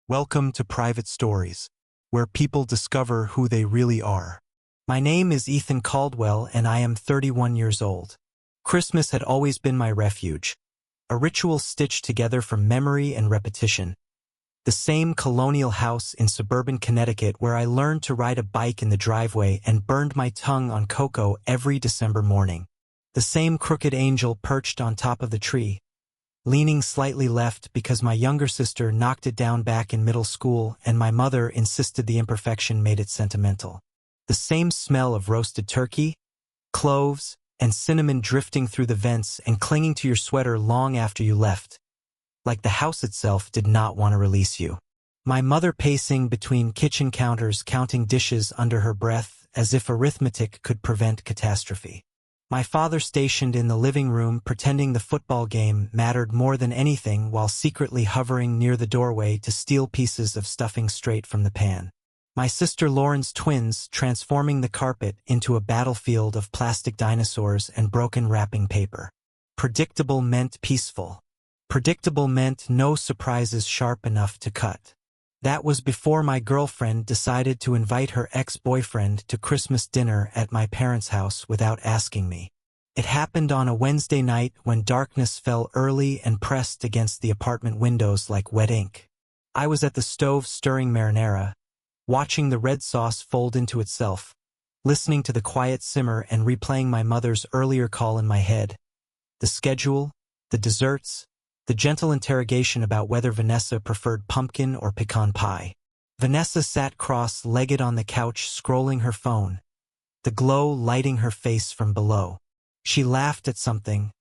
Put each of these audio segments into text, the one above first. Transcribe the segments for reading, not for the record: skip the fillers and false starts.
Welcome to Private Stories, where people discover who they really are. My name is Ethan Caldwell and I am 31 years old. Christmas had always been my refuge, a ritual stitched together from memory and repetition. The same colonial house in suburban Connecticut where I learned to ride a bike in the driveway and burned my tongue on cocoa every December morning. The same crooked angel perched on top of the tree, leaning slightly left because my younger sister knocked it down back in middle school and my mother insisted the imperfection made it sentimental. The same smell of roasted turkey, cloves, and cinnamon drifting through the vents and clinging to your sweater long after you left, like the house itself did not want to release you. My mother pacing between kitchen counters counting dishes under her breath as if arithmetic could prevent catastrophe. My father stationed in the living room pretending the football game mattered more than anything while secretly hovering near the doorway to steal pieces of stuffing straight from the pan. My sister Lauren's twins transforming the carpet into a battlefield of plastic dinosaurs and broken wrapping paper. Predictable meant peaceful. Predictable meant no surprises sharp enough to cut. That was before my girlfriend decided to invite her ex-boyfriend to Christmas dinner at my parents' house without asking me. It happened on a Wednesday night when darkness fell early and pressed against the apartment windows like wet ink. I was at the stove stirring marinara, watching the red sauce fold into itself, listening to the quiet simmer and replaying my mother's earlier call in my head. The schedule, the desserts, the gentle interrogation about whether Vanessa preferred pumpkin or pecan pie. Vanessa sat cross-legged on the couch scrolling her phone, the glow lighting her face from below. She laughed at something,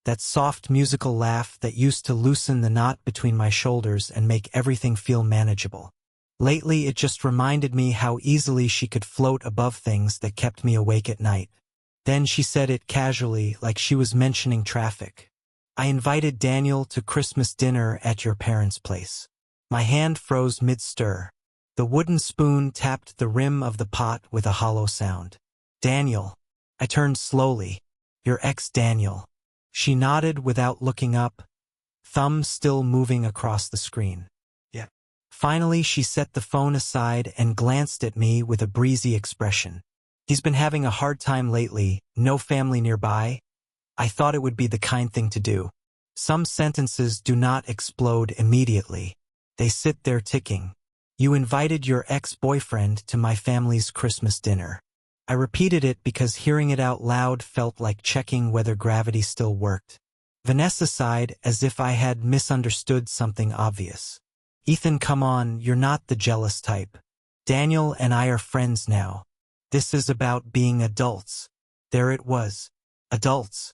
that soft musical laugh that used to loosen the knot between my shoulders and make everything feel manageable. Lately it just reminded me how easily she could float above things that kept me awake at night. Then she said it casually, like she was mentioning traffic. I invited Daniel to Christmas dinner at your parents' place. My hand froze mid-stir. The wooden spoon tapped the rim of the pot with a hollow sound. Daniel. I turned slowly. Your ex-Daniel. She nodded without looking up, thumb still moving across the screen. Yeah. Finally, she set the phone aside and glanced at me with a breezy expression. He's been having a hard time lately, no family nearby. I thought it would be the kind thing to do. Some sentences do not explode immediately. They sit there ticking. You invited your ex-boyfriend to my family's Christmas dinner. I repeated it because hearing it out loud felt like checking whether gravity still worked. Vanessa sighed as if I had misunderstood something obvious. Ethan, come on, you're not the jealous type. Daniel and I are friends now. This is about being adults. There it was. Adults.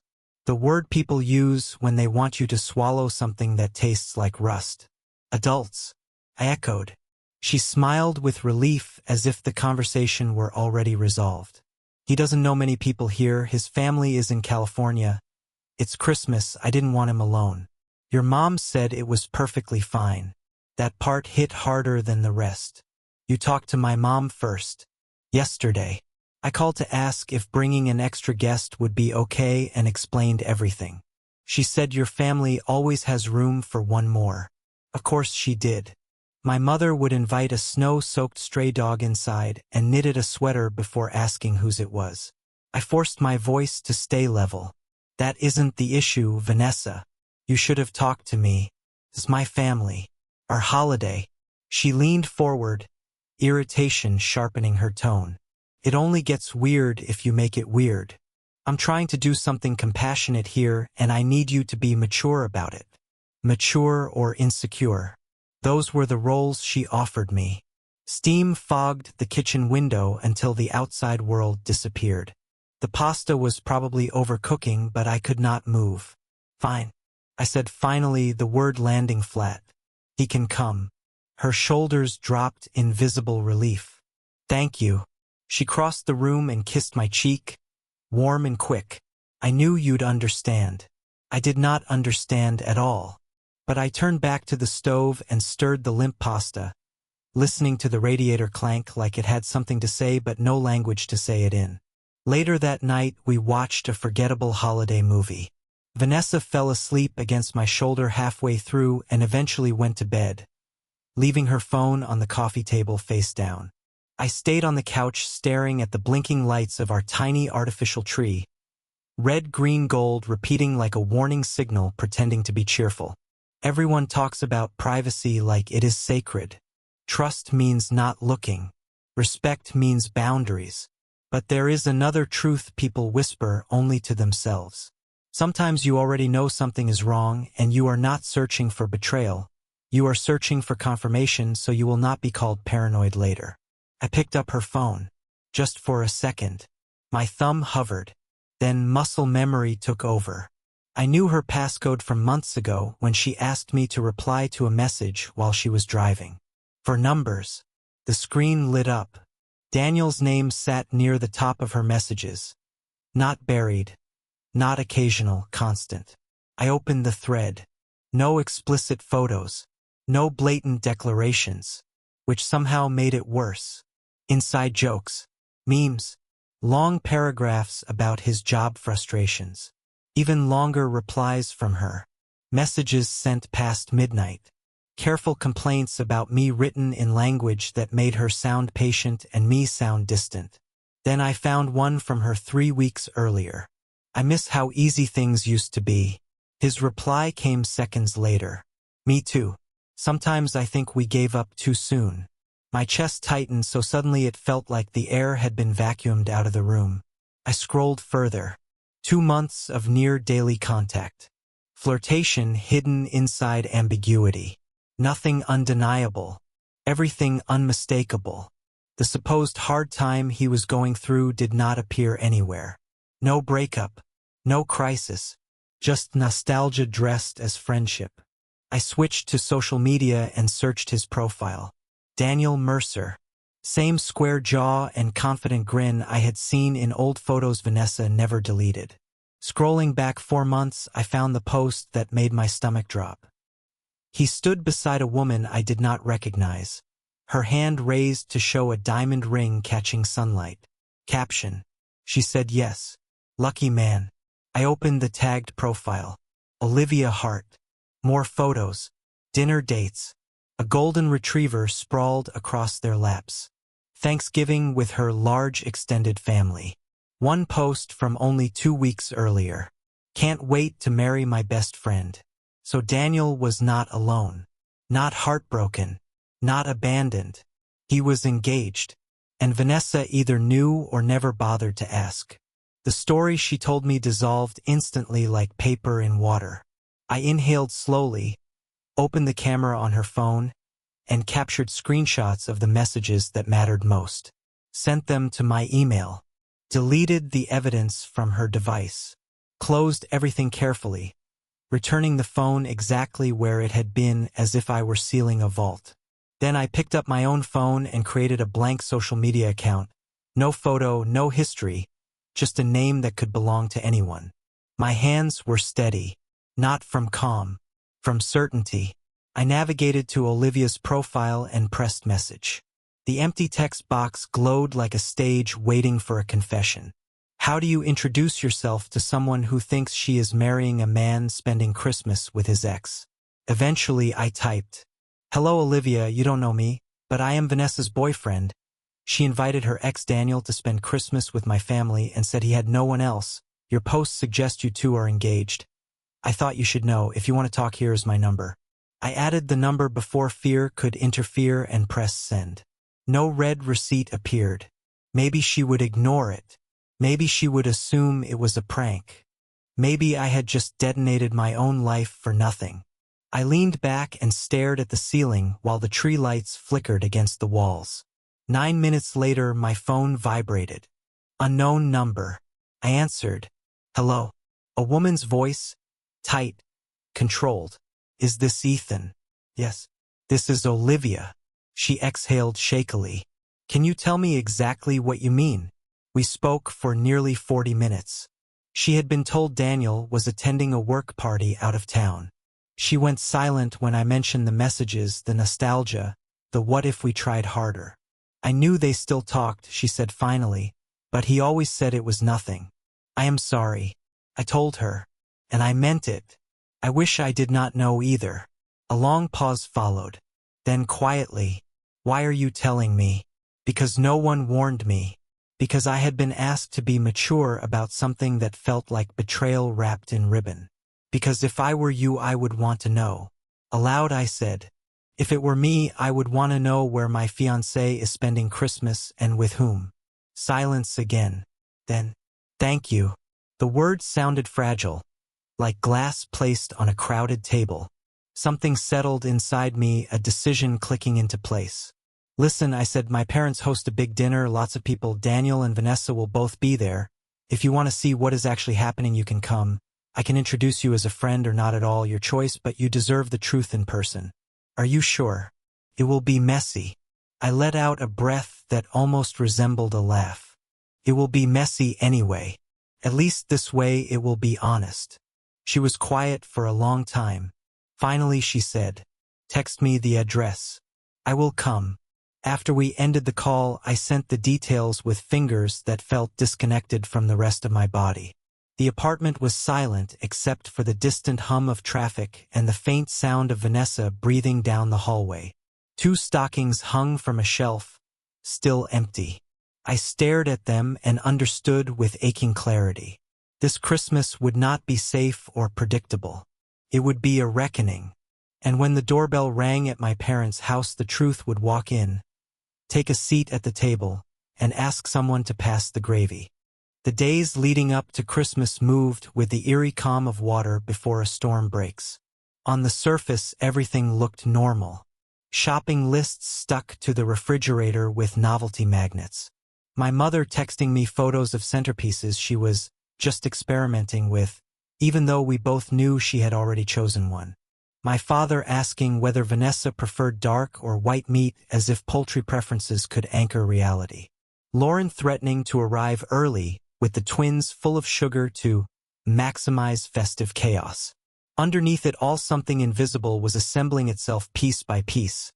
The word people use when they want you to swallow something that tastes like rust. Adults. I echoed. She smiled with relief as if the conversation were already resolved. He doesn't know many people here. His family is in California. It's Christmas. I didn't want him alone. Your mom said it was perfectly fine. That part hit harder than the rest. You talked to my mom first. Yesterday. I called to ask if bringing an extra guest would be okay and explained everything. She said your family always has room for one more. Of course she did. My mother would invite a snow-soaked stray dog inside and knitted a sweater before asking whose it was. I forced my voice to stay level. That isn't the issue, Vanessa. You should have talked to me. It's my family. Our holiday. She leaned forward, irritation sharpening her tone. It only gets weird if you make it weird. I'm trying to do something compassionate here and I need you to be mature about it. Mature or insecure. Those were the roles she offered me. Steam fogged the kitchen window until the outside world disappeared. The pasta was probably overcooking, but I could not move. Fine. I said finally, the word landing flat. He can come. Her shoulders dropped in visible relief. Thank you. She crossed the room and kissed my cheek, warm and quick. I knew you'd understand. I did not understand at all. But I turned back to the stove and stirred the limp pasta, listening to the radiator clank like it had something to say but no language to say it in. Later that night, we watched a forgettable holiday movie. Vanessa fell asleep against my shoulder halfway through and eventually went to bed, leaving her phone on the coffee table face down. I stayed on the couch staring at the blinking lights of our tiny artificial tree, red, green, gold repeating like a warning signal pretending to be cheerful. Everyone talks about privacy like it is sacred. Trust means not looking. Respect means boundaries. But there is another truth people whisper only to themselves. Sometimes you already know something is wrong and you are not searching for betrayal. You are searching for confirmation so you will not be called paranoid later. I picked up her phone. Just for a second. My thumb hovered. Then muscle memory took over. I knew her passcode from months ago when she asked me to reply to a message while she was driving. For numbers. The screen lit up. Daniel's name sat near the top of her messages. Not buried. Not occasional, constant. I opened the thread. No explicit photos. No blatant declarations. Which somehow made it worse. Inside jokes. Memes. Long paragraphs about his job frustrations. Even longer replies from her. Messages sent past midnight. Careful complaints about me written in language that made her sound patient and me sound distant. Then I found one from her 3 weeks earlier. I miss how easy things used to be. His reply came seconds later. Me too. Sometimes I think we gave up too soon. My chest tightened so suddenly it felt like the air had been vacuumed out of the room. I scrolled further. 2 months of near daily contact. Flirtation hidden inside ambiguity. Nothing undeniable. Everything unmistakable. The supposed hard time he was going through did not appear anywhere. No breakup. No crisis. Just nostalgia dressed as friendship. I switched to social media and searched his profile. Daniel Mercer. Same square jaw and confident grin I had seen in old photos Vanessa never deleted. Scrolling back 4 months, I found the post that made my stomach drop. He stood beside a woman I did not recognize. Her hand raised to show a diamond ring catching sunlight. Caption. She said yes. Lucky man. I opened the tagged profile. Olivia Hart. More photos. Dinner dates. A golden retriever sprawled across their laps. Thanksgiving with her large extended family. One post from only 2 weeks earlier. Can't wait to marry my best friend. So Daniel was not alone. Not heartbroken. Not abandoned. He was engaged. And Vanessa either knew or never bothered to ask. The story she told me dissolved instantly like paper in water. I inhaled slowly, opened the camera on her phone, and captured screenshots of the messages that mattered most. Sent them to my email. Deleted the evidence from her device. Closed everything carefully, returning the phone exactly where it had been as if I were sealing a vault. Then I picked up my own phone and created a blank social media account. No photo, no history, just a name that could belong to anyone. My hands were steady, not from calm, from certainty. I navigated to Olivia's profile and pressed message. The empty text box glowed like a stage waiting for a confession. How do you introduce yourself to someone who thinks she is marrying a man spending Christmas with his ex? Eventually I typed, "Hello Olivia, you don't know me, but I am Vanessa's boyfriend. She invited her ex Daniel to spend Christmas with my family and said he had no one else. Your posts suggest you two are engaged. I thought you should know. If you want to talk, here is my number." I added the number before fear could interfere and pressed send. No red receipt appeared. Maybe she would ignore it. Maybe she would assume it was a prank. Maybe I had just detonated my own life for nothing. I leaned back and stared at the ceiling while the tree lights flickered against the walls. 9 minutes later, my phone vibrated. Unknown number. I answered. Hello. A woman's voice. Tight. Controlled. Is this Ethan? Yes. This is Olivia. She exhaled shakily. Can you tell me exactly what you mean? We spoke for nearly 40 minutes. She had been told Daniel was attending a work party out of town. She went silent when I mentioned the messages, the nostalgia, the what if we tried harder. I knew they still talked, she said finally, but he always said it was nothing. I am sorry. I told her. And I meant it. I wish I did not know either. A long pause followed. Then quietly, "Why are you telling me?" "Because no one warned me. Because I had been asked to be mature about something that felt like betrayal wrapped in ribbon. Because if I were you, I would want to know." Aloud I said, "If it were me, I would want to know where my fiancé is spending Christmas and with whom." Silence again. Then, "Thank you." The words sounded fragile, like glass placed on a crowded table. Something settled inside me, a decision clicking into place. "Listen," I said, "my parents host a big dinner, lots of people. Daniel and Vanessa will both be there. If you want to see what is actually happening, you can come. I can introduce you as a friend or not at all, your choice, but you deserve the truth in person." "Are you sure?" "It will be messy." I let out a breath that almost resembled a laugh. "It will be messy anyway. At least this way it will be honest." She was quiet for a long time. Finally she said, "Text me the address." "I will come." After we ended the call, I sent the details with fingers that felt disconnected from the rest of my body. The apartment was silent except for the distant hum of traffic and the faint sound of Vanessa breathing down the hallway. 2 stockings hung from a shelf, still empty. I stared at them and understood with aching clarity. This Christmas would not be safe or predictable. It would be a reckoning. And when the doorbell rang at my parents' house, the truth would walk in, take a seat at the table, and ask someone to pass the gravy. The days leading up to Christmas moved with the eerie calm of water before a storm breaks. On the surface, everything looked normal. Shopping lists stuck to the refrigerator with novelty magnets. My mother texting me photos of centerpieces she was just experimenting with, even though we both knew she had already chosen one. My father asking whether Vanessa preferred dark or white meat, as if poultry preferences could anchor reality. Lauren threatening to arrive early with the twins full of sugar to maximize festive chaos. Underneath it all, something invisible was assembling itself piece by piece,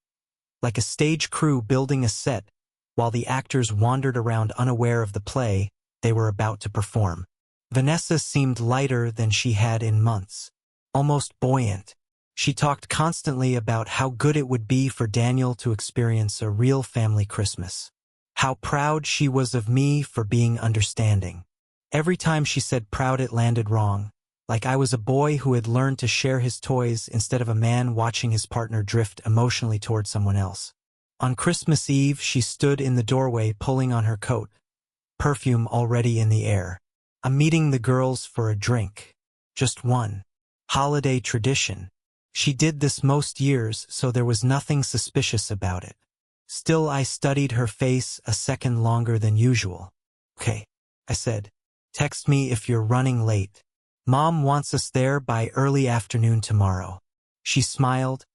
like a stage crew building a set while the actors wandered around unaware of the play they were about to perform. Vanessa seemed lighter than she had in months, almost buoyant. She talked constantly about how good it would be for Daniel to experience a real family Christmas. How proud she was of me for being understanding. Every time she said proud, it landed wrong, like I was a boy who had learned to share his toys instead of a man watching his partner drift emotionally toward someone else. On Christmas Eve, she stood in the doorway pulling on her coat, perfume already in the air. "I'm meeting the girls for a drink. Just one. Holiday tradition." She did this most years, so there was nothing suspicious about it. Still, I studied her face a second longer than usual. "Okay," I said. "Text me if you're running late. Mom wants us there by early afternoon tomorrow." She smiled,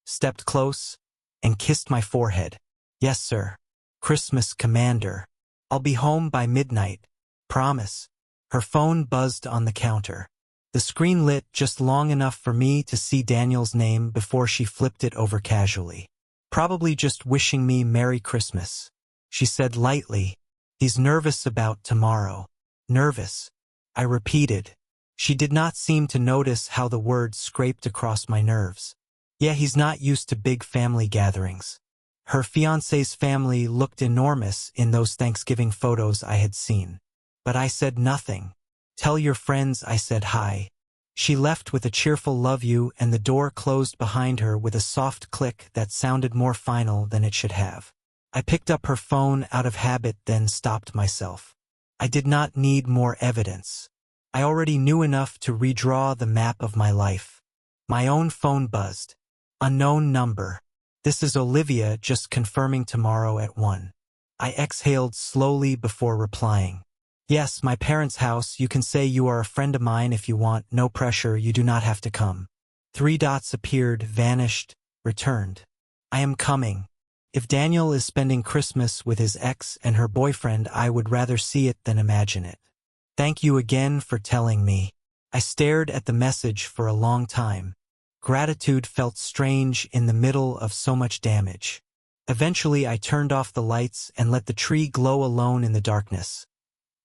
stepped close, and kissed my forehead. "Yes, sir. Christmas Commander. I'll be home by midnight. Promise." Her phone buzzed on the counter. The screen lit just long enough for me to see Daniel's name before she flipped it over casually. "Probably just wishing me Merry Christmas," she said lightly. "He's nervous about tomorrow." "Nervous?" I repeated. She did not seem to notice how the words scraped across my nerves. "Yeah, he's not used to big family gatherings." Her fiancé's family looked enormous in those Thanksgiving photos I had seen. But I said nothing. "Tell your friends I said hi." She left with a cheerful "love you," and the door closed behind her with a soft click that sounded more final than it should have. I picked up her phone out of habit, then stopped myself. I did not need more evidence. I already knew enough to redraw the map of my life. My own phone buzzed. Unknown number. "This is Olivia, just confirming tomorrow at 1. I exhaled slowly before replying. "Yes, my parents' house. You can say you are a friend of mine if you want. No pressure, you do not have to come." 3 dots appeared, vanished, returned. "I am coming. If Daniel is spending Christmas with his ex and her boyfriend, I would rather see it than imagine it. Thank you again for telling me." I stared at the message for a long time. Gratitude felt strange in the middle of so much damage. Eventually, I turned off the lights and let the tree glow alone in the darkness,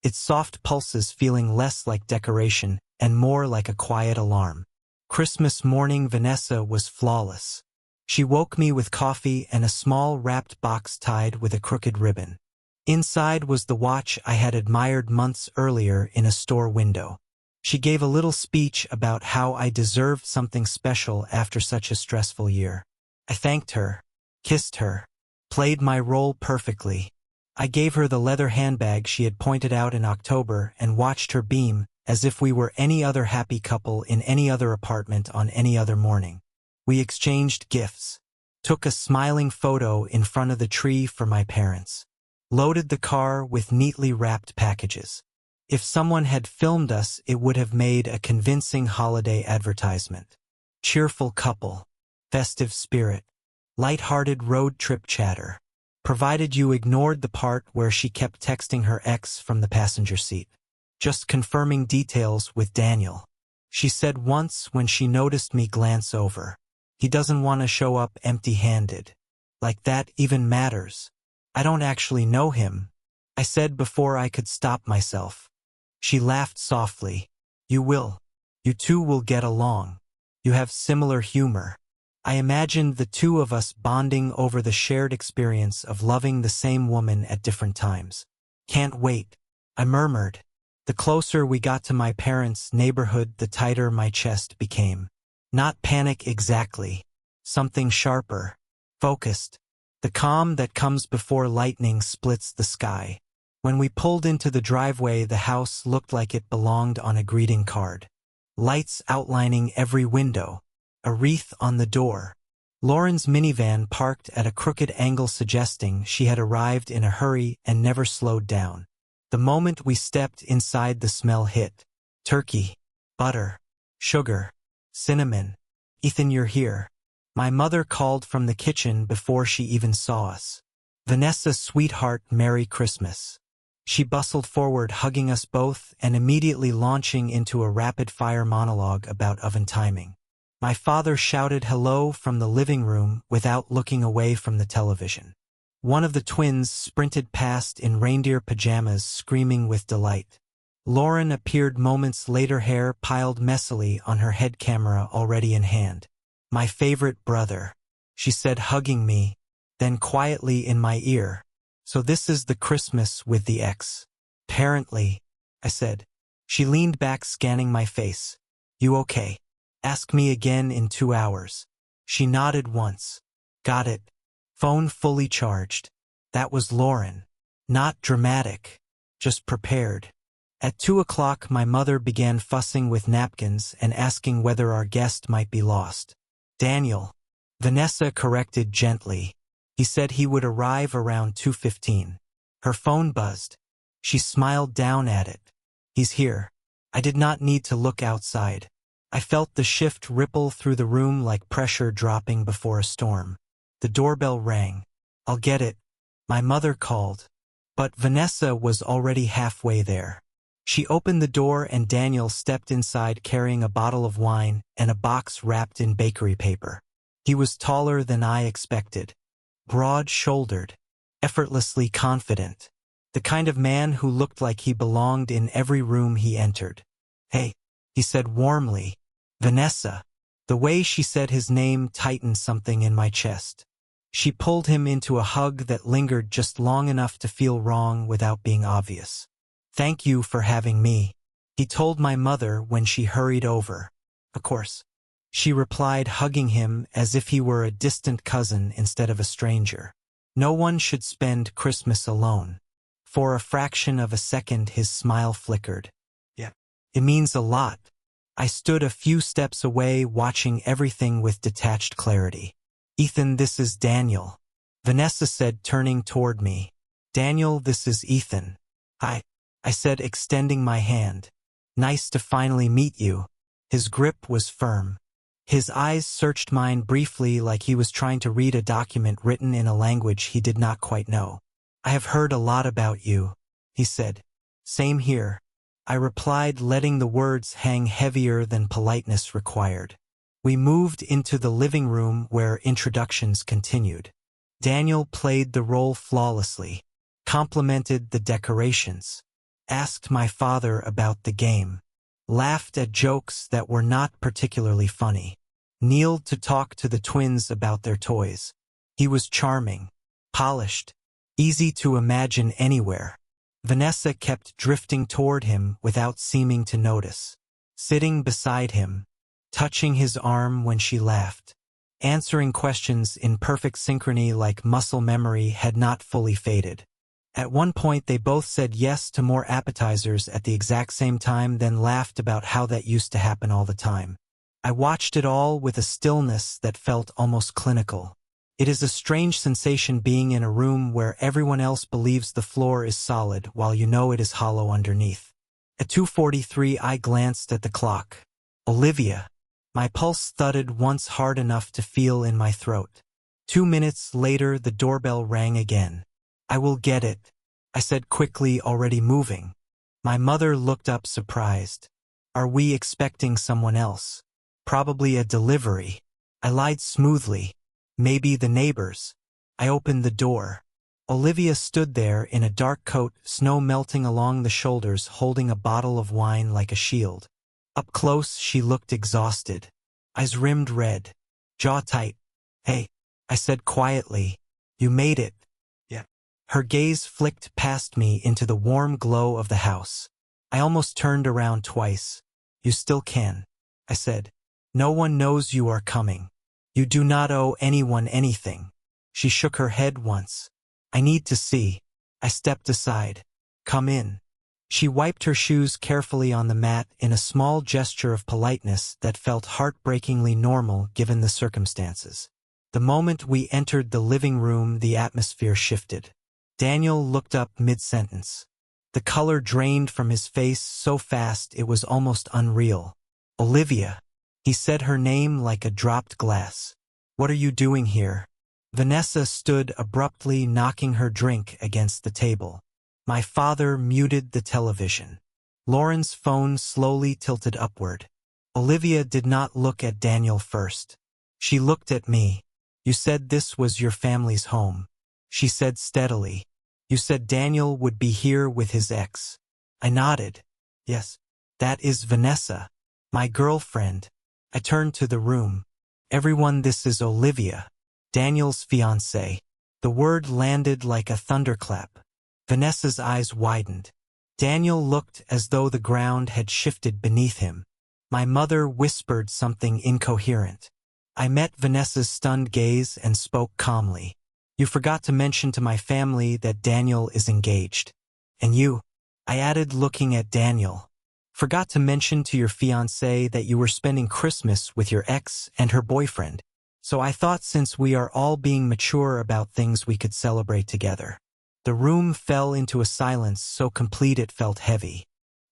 its soft pulses feeling less like decoration and more like a quiet alarm. Christmas morning, Vanessa was flawless. She woke me with coffee and a small wrapped box tied with a crooked ribbon. Inside was the watch I had admired months earlier in a store window. She gave a little speech about how I deserved something special after such a stressful year. I thanked her, kissed her, played my role perfectly. I gave her the leather handbag she had pointed out in October and watched her beam, as if we were any other happy couple in any other apartment on any other morning. We exchanged gifts, took a smiling photo in front of the tree for my parents, loaded the car with neatly wrapped packages. If someone had filmed us, it would have made a convincing holiday advertisement. Cheerful couple, festive spirit, light-hearted road trip chatter, provided you ignored the part where she kept texting her ex from the passenger seat. Just confirming details with Daniel. She said once when she noticed me glance over, "He doesn't want to show up empty-handed. Like that even matters. I don't actually know him," I said before I could stop myself. She laughed softly. "You will. You two will get along. You have similar humor." I imagined the two of us bonding over the shared experience of loving the same woman at different times. "Can't wait," I murmured. The closer we got to my parents' neighborhood, the tighter my chest became. Not panic exactly. Something sharper. Focused. The calm that comes before lightning splits the sky. When we pulled into the driveway, the house looked like it belonged on a greeting card. Lights outlining every window. A wreath on the door. Lauren's minivan parked at a crooked angle, suggesting she had arrived in a hurry and never slowed down. The moment we stepped inside, the smell hit. Turkey, butter, sugar, cinnamon. "Ethan, you're here." My mother called from the kitchen before she even saw us. "Vanessa, sweetheart, Merry Christmas." She bustled forward, hugging us both and immediately launching into a rapid-fire monologue about oven timing. My father shouted hello from the living room without looking away from the television. One of the twins sprinted past in reindeer pajamas, screaming with delight. Lauren appeared moments later, hair piled messily on her head, camera already in hand. "My favorite brother," she said, hugging me, then quietly in my ear. "So this is the Christmas with the ex." "Apparently," I said. She leaned back, scanning my face. "You okay? Ask me again in 2 hours." She nodded once. "Got it." Phone fully charged. That was Lauren. Not dramatic, just prepared. At 2 o'clock, my mother began fussing with napkins and asking whether our guest might be lost. "Daniel," Vanessa corrected gently. "He said he would arrive around 2:15. Her phone buzzed. She smiled down at it. "He's here." I did not need to look outside. I felt the shift ripple through the room like pressure dropping before a storm. The doorbell rang. "I'll get it," my mother called. But Vanessa was already halfway there. She opened the door and Daniel stepped inside, carrying a bottle of wine and a box wrapped in bakery paper. He was taller than I expected. Broad-shouldered, effortlessly confident. The kind of man who looked like he belonged in every room he entered. "Hey," he said warmly. "Vanessa." The way she said his name tightened something in my chest. She pulled him into a hug that lingered just long enough to feel wrong without being obvious. "Thank you for having me," he told my mother when she hurried over. "Of course," she replied, hugging him as if he were a distant cousin instead of a stranger. No one should spend Christmas alone. For a fraction of a second, his smile flickered. "Yeah, it means a lot." I stood a few steps away, watching everything with detached clarity. "Ethan, this is Daniel," Vanessa said, turning toward me. "Daniel, this is Ethan." "Hi," I said, extending my hand. "Nice to finally meet you." His grip was firm. His eyes searched mine briefly, like he was trying to read a document written in a language he did not quite know. "I have heard a lot about you," he said. "Same here," I replied, letting the words hang heavier than politeness required. We moved into the living room where introductions continued. Daniel played the role flawlessly, complimented the decorations, asked my father about the game, laughed at jokes that were not particularly funny. kneeled to talk to the twins about their toys. He was charming, polished, easy to imagine anywhere. Vanessa kept drifting toward him without seeming to notice, sitting beside him, touching his arm when she laughed, answering questions in perfect synchrony like muscle memory had not fully faded. At one point they both said yes to more appetizers at the exact same time, then laughed about how that used to happen all the time. I watched it all with a stillness that felt almost clinical. It is a strange sensation being in a room where everyone else believes the floor is solid while you know it is hollow underneath. At 2:43 I glanced at the clock. Olivia. My pulse thudded once hard enough to feel in my throat. 2 minutes later the doorbell rang again. I will get it, I said quickly, already moving. My mother looked up surprised. Are we expecting someone else? Probably a delivery. I lied smoothly. Maybe the neighbors. I opened the door. Olivia stood there in a dark coat, snow melting along the shoulders, holding a bottle of wine like a shield. Up close she looked exhausted. Eyes rimmed red. Jaw tight. Hey, I said quietly. You made it. Yeah. Her gaze flicked past me into the warm glow of the house. I almost turned around twice. You still can, I said. No one knows you are coming. You do not owe anyone anything. She shook her head once. I need to see. I stepped aside. Come in. She wiped her shoes carefully on the mat in a small gesture of politeness that felt heartbreakingly normal given the circumstances. The moment we entered the living room, the atmosphere shifted. Daniel looked up mid-sentence. The color drained from his face so fast it was almost unreal. Olivia. He said her name like a dropped glass. What are you doing here? Vanessa stood abruptly, knocking her drink against the table. My father muted the television. Lauren's phone slowly tilted upward. Olivia did not look at Daniel first. She looked at me. You said this was your family's home. She said steadily. You said Daniel would be here with his ex. I nodded. Yes. That is Vanessa. My girlfriend. I turned to the room. Everyone, this is Olivia. Daniel's fiancée. The word landed like a thunderclap. Vanessa's eyes widened. Daniel looked as though the ground had shifted beneath him. My mother whispered something incoherent. I met Vanessa's stunned gaze and spoke calmly. You forgot to mention to my family that Daniel is engaged. And you, I added, looking at Daniel, forgot to mention to your fiancée that you were spending Christmas with your ex and her boyfriend. So I thought since we are all being mature about things we could celebrate together. The room fell into a silence so complete it felt heavy.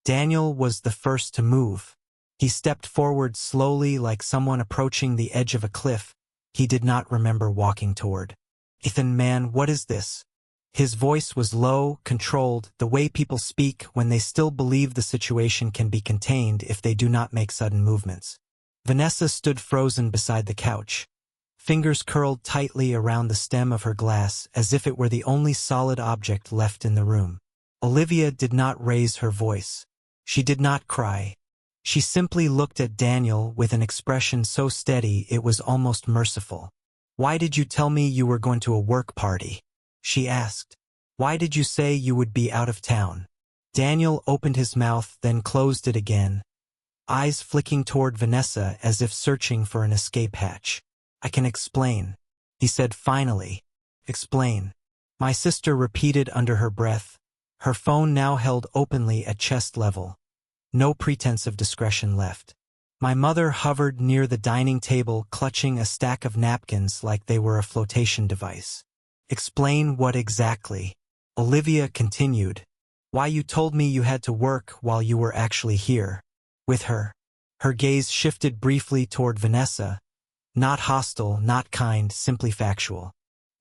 Daniel was the first to move. He stepped forward slowly like someone approaching the edge of a cliff he did not remember walking toward. Ethan, man, what is this? His voice was low, controlled, the way people speak when they still believe the situation can be contained if they do not make sudden movements. Vanessa stood frozen beside the couch. Fingers curled tightly around the stem of her glass as if it were the only solid object left in the room. Olivia did not raise her voice. She did not cry. She simply looked at Daniel with an expression so steady it was almost merciful. Why did you tell me you were going to a work party? She asked. Why did you say you would be out of town? Daniel opened his mouth, then closed it again, eyes flicking toward Vanessa as if searching for an escape hatch. I can explain, he said finally. Explain. My sister repeated under her breath, her phone now held openly at chest level. No pretense of discretion left. My mother hovered near the dining table, clutching a stack of napkins like they were a flotation device. Explain what exactly? Olivia continued. Why you told me you had to work while you were actually here. With her. Her gaze shifted briefly toward Vanessa. Not hostile, not kind, simply factual.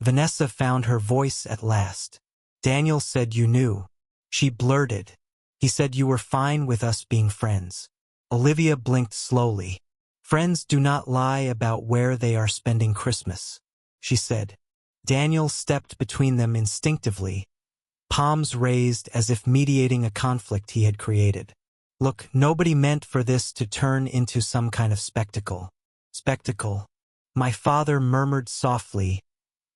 Vanessa found her voice at last. Daniel said you knew. She blurted. He said you were fine with us being friends. Olivia blinked slowly. Friends do not lie about where they are spending Christmas, she said. Daniel stepped between them instinctively, palms raised as if mediating a conflict he had created. Look, nobody meant for this to turn into some kind of spectacle. Spectacle. My father murmured softly,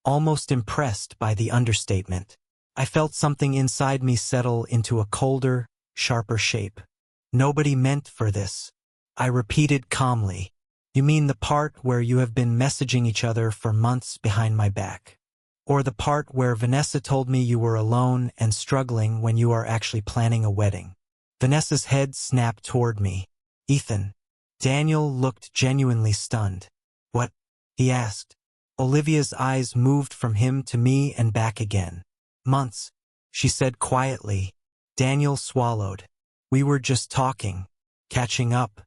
almost impressed by the understatement. I felt something inside me settle into a colder, sharper shape. Nobody meant for this. I repeated calmly. You mean the part where you have been messaging each other for months behind my back? Or the part where Vanessa told me you were alone and struggling when you are actually planning a wedding? Vanessa's head snapped toward me. Ethan. Daniel looked genuinely stunned. What? He asked. Olivia's eyes moved from him to me and back again. Months, she said quietly. Daniel swallowed. We were just talking, catching up.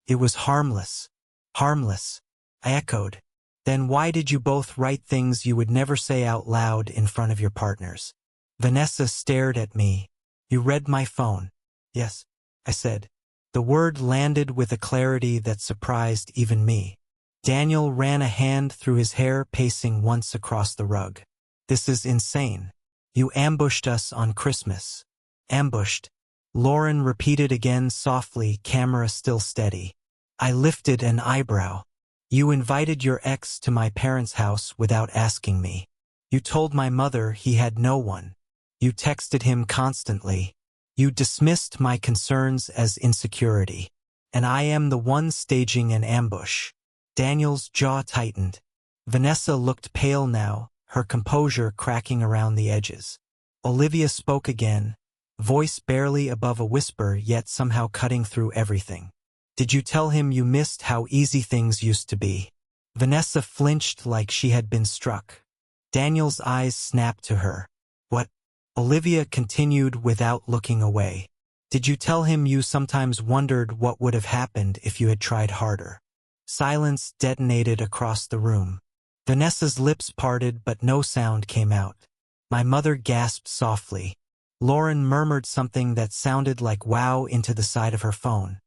It was harmless. Harmless, I echoed. Then why did you both write things you would never say out loud in front of your partners? Vanessa stared at me. You read my phone. Yes, I said. The word landed with a clarity that surprised even me. Daniel ran a hand through his hair, pacing once across the rug. This is insane. You ambushed us on Christmas. Ambushed. Lauren repeated again softly, camera still steady. I lifted an eyebrow. You invited your ex to my parents' house without asking me. You told my mother he had no one. You texted him constantly. You dismissed my concerns as insecurity. And I am the one staging an ambush. Daniel's jaw tightened. Vanessa looked pale now, her composure cracking around the edges. Olivia spoke again, voice barely above a whisper yet somehow cutting through everything. Did you tell him you missed how easy things used to be? Vanessa flinched like she had been struck. Daniel's eyes snapped to her. What? Olivia continued without looking away. Did you tell him you sometimes wondered what would have happened if you had tried harder? Silence detonated across the room. Vanessa's lips parted but no sound came out. My mother gasped softly. Lauren murmured something that sounded like wow into the side of her phone.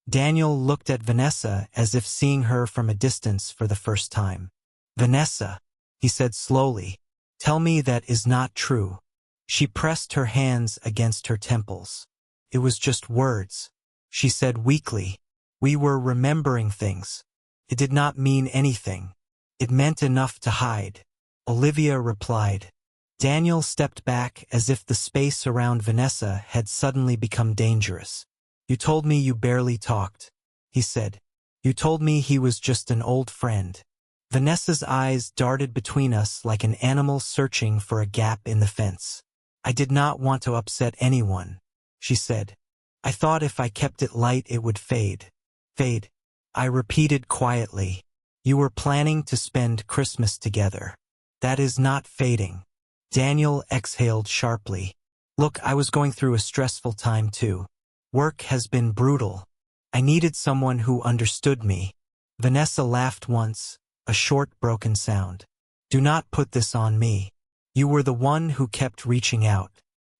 Daniel looked at Vanessa as if seeing her from a distance for the first time. Vanessa, he said slowly, tell me that is not true. She pressed her hands against her temples. It was just words. She said weakly, we were remembering things. It did not mean anything. It meant enough to hide. Olivia replied. Daniel stepped back as if the space around Vanessa had suddenly become dangerous. You told me you barely talked, he said. You told me he was just an old friend. Vanessa's eyes darted between us like an animal searching for a gap in the fence. I did not want to upset anyone, she said. I thought if I kept it light it would fade. Fade. I repeated quietly. You were planning to spend Christmas together. That is not fading. Daniel exhaled sharply. Look, I was going through a stressful time too. Work has been brutal. I needed someone who understood me. Vanessa laughed once, a short broken sound. Do not put this on me. You were the one who kept reaching out.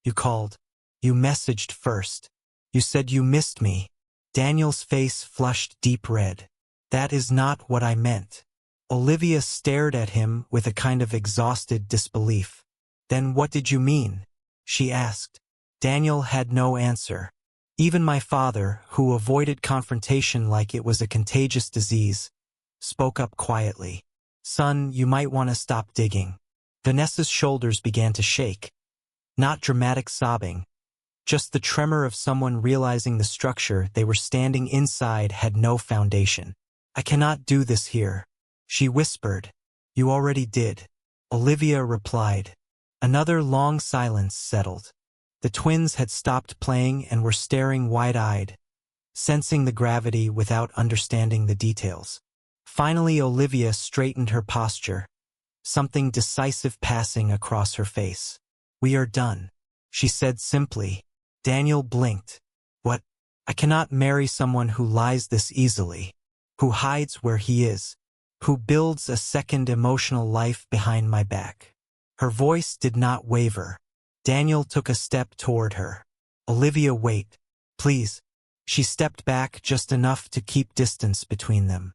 You called. You messaged first. You said you missed me. Daniel's face flushed deep red. That is not what I meant. Olivia stared at him with a kind of exhausted disbelief. Then what did you mean? She asked. Daniel had no answer. Even my father, who avoided confrontation like it was a contagious disease, spoke up quietly. Son, you might want to stop digging. Vanessa's shoulders began to shake. Not dramatic sobbing, just the tremor of someone realizing the structure they were standing inside had no foundation. I cannot do this here, she whispered. You already did, Olivia replied. Another long silence settled. The twins had stopped playing and were staring wide-eyed, sensing the gravity without understanding the details. Finally, Olivia straightened her posture, something decisive passing across her face. We are done, she said simply. Daniel blinked. What? I cannot marry someone who lies this easily, who hides where he is, who builds a second emotional life behind my back. Her voice did not waver. Daniel took a step toward her. Olivia, wait, please. She stepped back just enough to keep distance between them.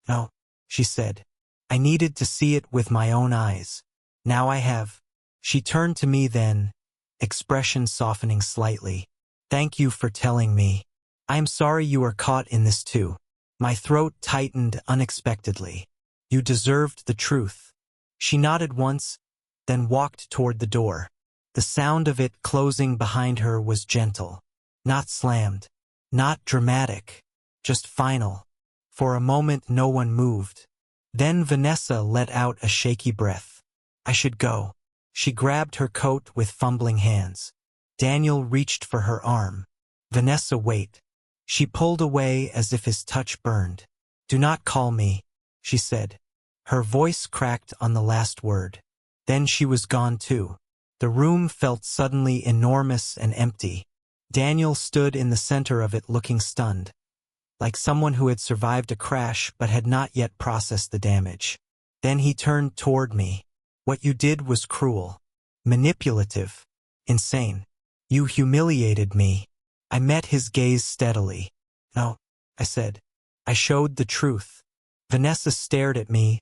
No, she said. I needed to see it with my own eyes. Now I have. She turned to me then, expression softening slightly. Thank you for telling me. I am sorry you are caught in this too. My throat tightened unexpectedly. You deserved the truth. She nodded once, then walked toward the door. The sound of it closing behind her was gentle. Not slammed. Not dramatic. Just final. For a moment no one moved. Then Vanessa let out a shaky breath. I should go. She grabbed her coat with fumbling hands. Daniel reached for her arm. Vanessa, wait. She pulled away as if his touch burned. Do not call me, she said. Her voice cracked on the last word. Then she was gone too. The room felt suddenly enormous and empty. Daniel stood in the center of it looking stunned, like someone who had survived a crash but had not yet processed the damage. Then he turned toward me. What you did was cruel, manipulative, insane. You humiliated me. I met his gaze steadily. No, I said. I showed the truth. Vanessa stared at me,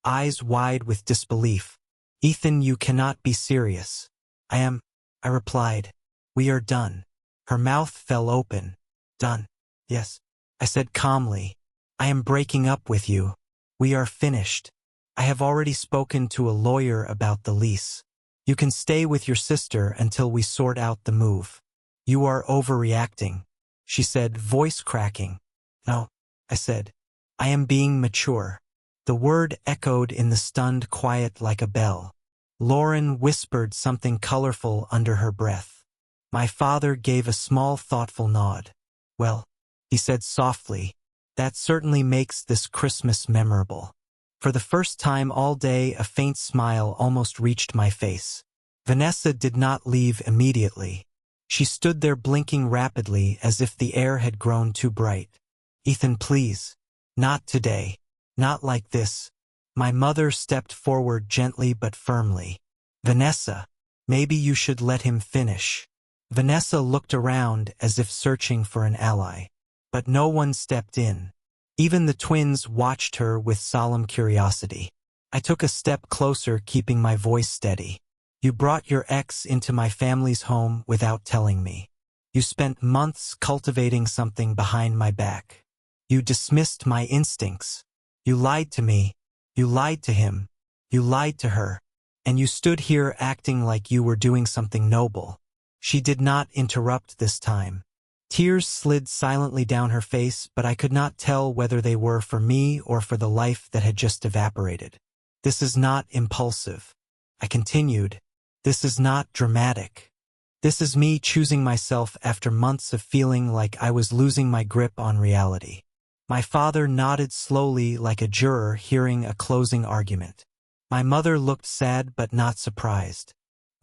eyes wide with disbelief. Ethan, you cannot be serious. I am, I replied. We are done. Her mouth fell open. Done. Yes, I said calmly. I am breaking up with you. We are finished. I have already spoken to a lawyer about the lease. You can stay with your sister until we sort out the move. You are overreacting, she said, voice cracking. No, I said. I am being mature. The word echoed in the stunned quiet like a bell. Lauren whispered something colorful under her breath. My father gave a small thoughtful nod. Well, he said softly, that certainly makes this Christmas memorable. For the first time all day a faint smile almost reached my face. Vanessa did not leave immediately. She stood there blinking rapidly as if the air had grown too bright. Ethan, please. Not today. Not like this. My mother stepped forward gently but firmly. Vanessa, maybe you should let him finish. Vanessa looked around as if searching for an ally. But no one stepped in. Even the twins watched her with solemn curiosity. I took a step closer, keeping my voice steady. You brought your ex into my family's home without telling me. You spent months cultivating something behind my back. You dismissed my instincts. You lied to me. You lied to him. You lied to her. And you stood here acting like you were doing something noble. She did not interrupt this time. Tears slid silently down her face, but I could not tell whether they were for me or for the life that had just evaporated. This is not impulsive, I continued. This is not dramatic. This is me choosing myself after months of feeling like I was losing my grip on reality. My father nodded slowly like a juror hearing a closing argument. My mother looked sad but not surprised.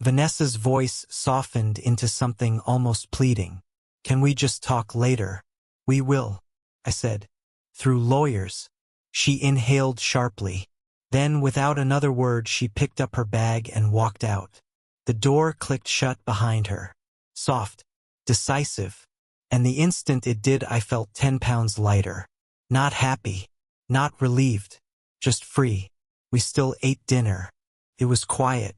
Vanessa's voice softened into something almost pleading. Can we just talk later? We will, I said. Through lawyers. She inhaled sharply. Then, without another word, she picked up her bag and walked out. The door clicked shut behind her. Soft, decisive. And the instant it did, I felt 10 pounds lighter. Not happy. Not relieved. Just free. We still ate dinner. It was quiet.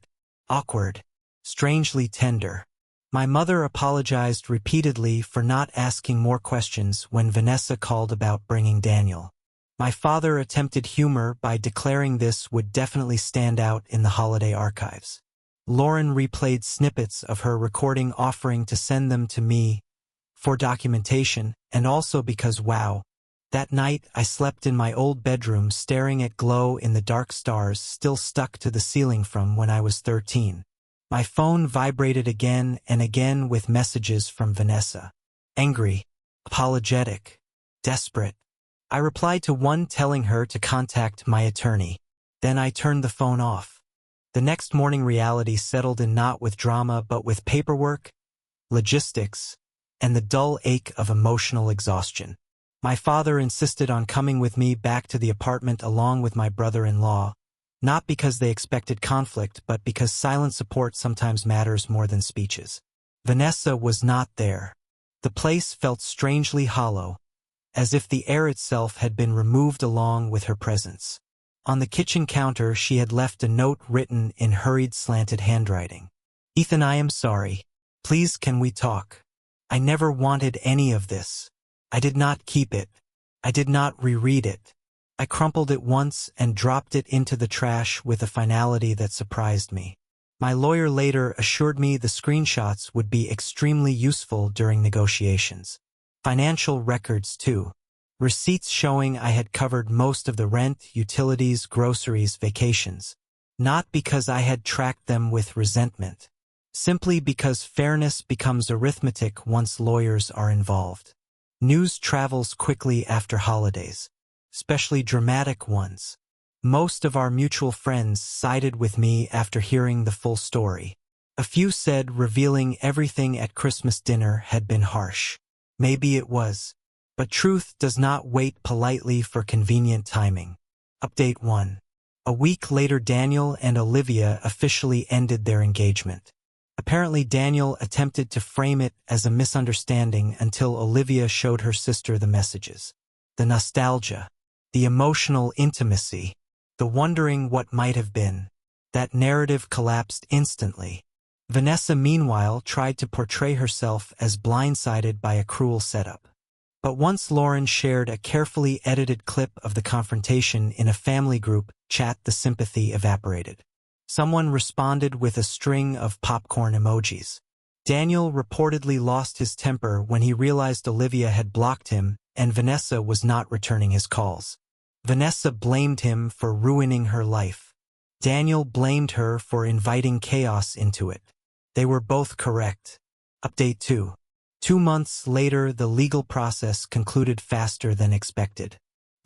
Awkward. Strangely tender. My mother apologized repeatedly for not asking more questions when Vanessa called about bringing Daniel. My father attempted humor by declaring this would definitely stand out in the holiday archives. Lauren replayed snippets of her recording, offering to send them to me for documentation, and also because, wow, that night I slept in my old bedroom staring at glow-in-the-dark stars still stuck to the ceiling from when I was 13. My phone vibrated again and again with messages from Vanessa. Angry, apologetic, desperate. I replied to one telling her to contact my attorney. Then I turned the phone off. The next morning reality settled in, not with drama but with paperwork, logistics, and the dull ache of emotional exhaustion. My father insisted on coming with me back to the apartment along with my brother-in-law, not because they expected conflict but because silent support sometimes matters more than speeches. Vanessa was not there. The place felt strangely hollow, as if the air itself had been removed along with her presence. On the kitchen counter she had left a note written in hurried, slanted handwriting. Ethan, I am sorry. Please, can we talk? I never wanted any of this. I did not keep it. I did not reread it. I crumpled it once and dropped it into the trash with a finality that surprised me. My lawyer later assured me the screenshots would be extremely useful during negotiations. Financial records too. Receipts showing I had covered most of the rent, utilities, groceries, vacations. Not because I had tracked them with resentment. Simply because fairness becomes arithmetic once lawyers are involved. News travels quickly after holidays, especially dramatic ones. Most of our mutual friends sided with me after hearing the full story. A few said revealing everything at Christmas dinner had been harsh. Maybe it was. But truth does not wait politely for convenient timing. Update 1. A week later, Daniel and Olivia officially ended their engagement. Apparently, Daniel attempted to frame it as a misunderstanding until Olivia showed her sister the messages. The nostalgia, the emotional intimacy, the wondering what might have been. That narrative collapsed instantly. Vanessa, meanwhile, tried to portray herself as blindsided by a cruel setup. But once Lauren shared a carefully edited clip of the confrontation in a family group chat, the sympathy evaporated. Someone responded with a string of popcorn emojis. Daniel reportedly lost his temper when he realized Olivia had blocked him and Vanessa was not returning his calls. Vanessa blamed him for ruining her life. Daniel blamed her for inviting chaos into it. They were both correct. Update 2. 2 months later, the legal process concluded faster than expected.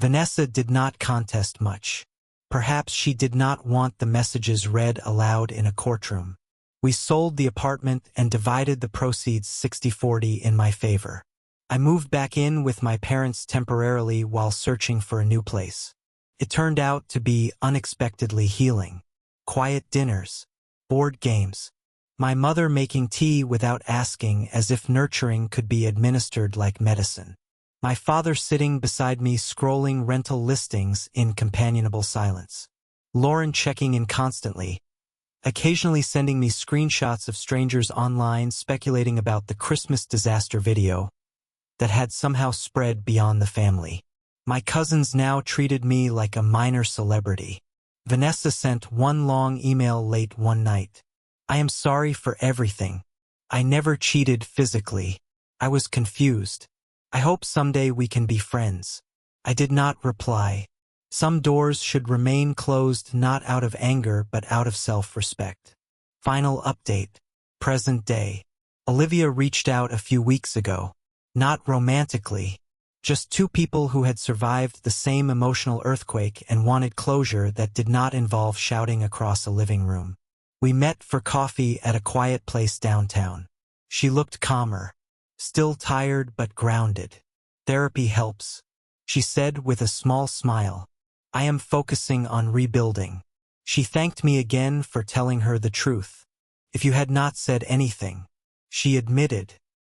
Vanessa did not contest much. Perhaps she did not want the messages read aloud in a courtroom. We sold the apartment and divided the proceeds 60-40 in my favor. I moved back in with my parents temporarily while searching for a new place. It turned out to be unexpectedly healing. Quiet dinners, board games, my mother making tea without asking, as if nurturing could be administered like medicine. My father sitting beside me scrolling rental listings in companionable silence. Lauren checking in constantly, occasionally sending me screenshots of strangers online speculating about the Christmas disaster video that had somehow spread beyond the family. My cousins now treated me like a minor celebrity. Vanessa sent one long email late one night. I am sorry for everything. I never cheated physically. I was confused. I hope someday we can be friends. I did not reply. Some doors should remain closed not out of anger but out of self-respect. Final update. Present day. Olivia reached out a few weeks ago. Not romantically. Just two people who had survived the same emotional earthquake and wanted closure that did not involve shouting across a living room. We met for coffee at a quiet place downtown. She looked calmer. Still tired but grounded. Therapy helps, she said with a small smile. I am focusing on rebuilding. She thanked me again for telling her the truth. If you had not said anything, she admitted,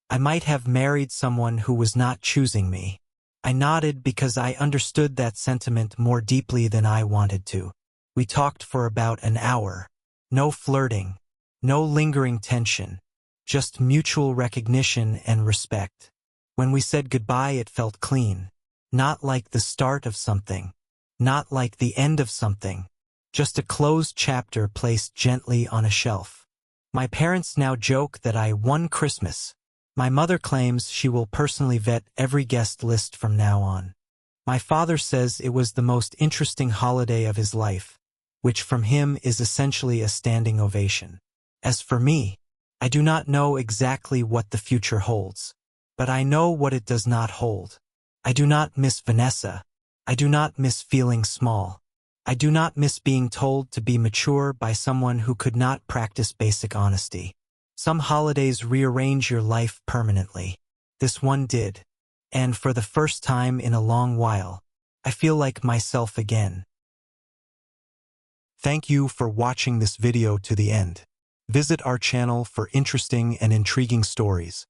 I might have married someone who was not choosing me. I nodded because I understood that sentiment more deeply than I wanted to. We talked for about an hour. No flirting, no lingering tension. Just mutual recognition and respect. When we said goodbye, it felt clean. Not like the start of something. Not like the end of something. Just a closed chapter placed gently on a shelf. My parents now joke that I won Christmas. My mother claims she will personally vet every guest list from now on. My father says it was the most interesting holiday of his life, which from him is essentially a standing ovation. As for me, I do not know exactly what the future holds, but I know what it does not hold. I do not miss Vanessa. I do not miss feeling small. I do not miss being told to be mature by someone who could not practice basic honesty. Some holidays rearrange your life permanently. This one did. And for the first time in a long while, I feel like myself again. Thank you for watching this video to the end. Visit our channel for interesting and intriguing stories.